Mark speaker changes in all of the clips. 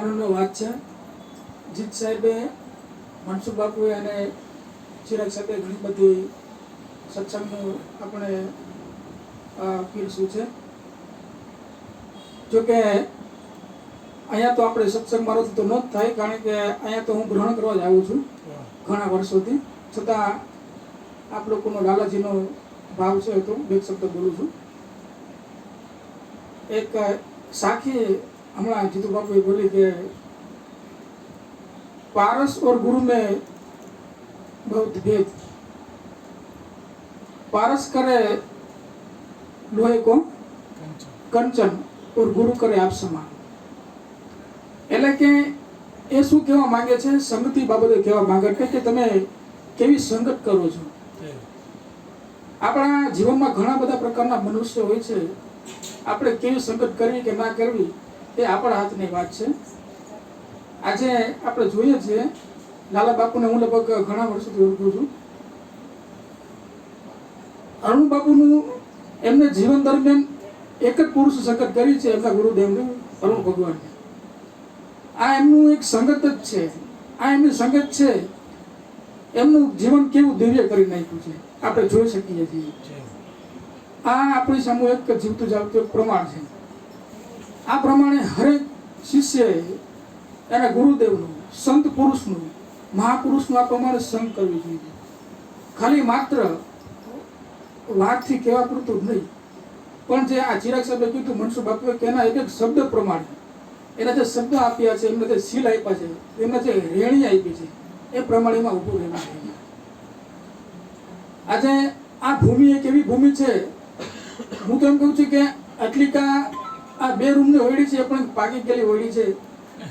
Speaker 1: આનંદનો વાત છે. જીત સાહેબે, મનસુખ બાપુએ અને ચિરાગ સાહેબે ઘણી બધી સત્સંગનું આપણે પીરસ્યું છે. જોકે અહીંયા તો આપણે સત્સંગ મારોથી તો ન જ થાય, કારણ કે અહીંયા તો હું ગ્રહણ કરવા જ આવું છું ઘણા વર્ષોથી. છતાં આપ લોકોનો લાલાજીનો ભાવ છે તો બે શબ્દ બોલું છું. એક સાખી હમણાં જીતુ બાપુએ બોલી કે पारस और गुरु में बहुत भेद, पारस करे लोहे को कंचन और गुरु करे आप समान. એટલે કે એ શું કહેવા માંગે છે, સંગતિ બાબતે કહેવા માંગે છે કે તમે કેવી સંગત કરો છો. આપણા જીવનમાં ઘણા બધા પ્રકારના મનુષ્યો હોય છે. આપણે કેવી સંગત કરવી કે ના કરવી એ આપણા હાથની વાત છે. આજે આપણે જોઈએ છીએ, લાલા બાપુને હું લગભગ ઘણા વર્ષોથી ઓળખું છું. અરુણ બાપુનું એમને જીવન દરમિયાન એક જ પુરુષ સંગત કરી છે, એમના ગુરુદેવને અરુણ ભગવાનને. આ એમનું એક સંગત જ છે. આ એમની સંગત છે. એમનું જીવન કેવું દિવ્ય કરી નાખ્યું છે આપણે જોઈ શકીએ છીએ. આ આપણી સામે એક જીવતું જાગતું એક પ્રમાણ છે. આ પ્રમાણે હરેક શિષ્યએ એના ગુરુદેવનું, સંત પુરુષનું, મહાપુરુષનું આ પ્રમાણે સંગ કરવી જોઈએ. ખાલી માત્ર વાતથી કહેવા પૂરતું જ નહીં, પણ જે આ ચિરાગ સાહેબે કીધું, મનસુખ બાપુએ કે એના એક એક શબ્દ પ્રમાણે, એના જે શબ્દ આપ્યા છે, એમને જે સીલ આપ્યા છે, એમને જે રેણી આપી છે, એ પ્રમાણેમાં ઊભું રહેવું જોઈએ. આજે આ ભૂમિ એક એવી ભૂમિ છે, હું તો એમ કહું છું કે આટલીકા આ 2 રૂમની હોયડી છે, એ પણ પાકી ગયેલી હોયડી છે.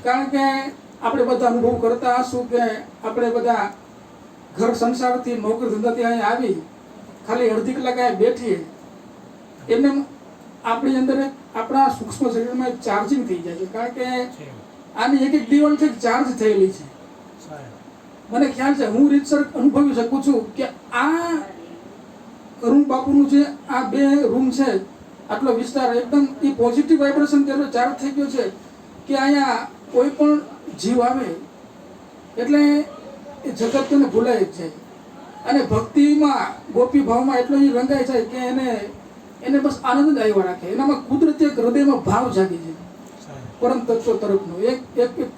Speaker 1: કારણ કે આપણે બધા અનુભવ કરતા હશું કે આપણે બધા ઘર સંસારથી, નોકરી ધંધાથી અહીંયા આવી ખાલી અડધી કલાક અહીંયા બેઠીએ, એમને આપણી અંદર આપણા સૂક્ષ્મ શરીરમાં ચાર્જિંગ થઈ જાય છે. કારણ કે આની એક એક દિવાલ છે ચાર્જ થયેલી છે. મને ખ્યાલ છે, હું રીતસર અનુભવી શકું છું કે આ અરુણ બાપુનું જે આ 2 રૂમ છે, આટલો વિસ્તાર એકદમ એ પોઝિટિવ વાઇબ્રેશન તેનો ચાર્જ થઈ ગયો છે કે અહીંયા કોઈ પણ જીવ આવે એટલે એ જગત તેને ભૂલાય જ જાય. અને ભક્તિમાં, ગોપી ભાવમાં એટલો એ રંગાઈ જાય કે એને બસ આનંદ જ આવ્યા રાખે. એનામાં કુદરતી એક હૃદયમાં ભાવ જાગી જાય પરમ તત્વ તરફનો. એક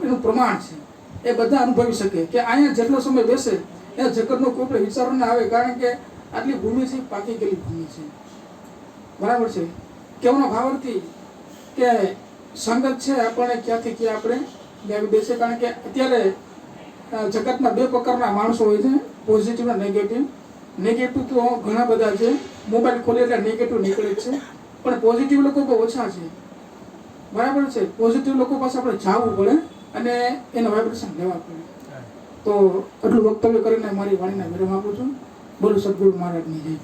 Speaker 1: એનું પ્રમાણ છે. એ બધા અનુભવી શકે કે અહીંયા જેટલો સમય બેસે એ જગતનો કોઈ પણ વિચાર ના આવે. કારણ કે આટલી ભૂમિ છે, પાકી ગયેલી ભૂમિ છે. બરાબર છે. કહેવાનો ભાવાર્થી કે સંગત છે આપણને ક્યાંથી ક્યાં આપણે લાવી દેશે. કારણ કે અત્યારે જગતમાં 2 પ્રકારના માણસો હોય છે, પોઝિટિવ અને નેગેટિવ. નેગેટિવ તો ઘણા બધા છે, મોબાઈલ ખોલે એટલે નેગેટિવ નીકળે જ છે, પણ પોઝિટિવ લોકો બહુ ઓછા છે. બરાબર છે. પોઝિટિવ લોકો પાસે આપણે જવું પડે અને એનો વાઇબ્રેશન લેવા પડે. તો એટલું વક્તવ્ય કરીને મારી વાણીને વિરામ આપું છું. બોલો સદગુરુ મહારાજની જય.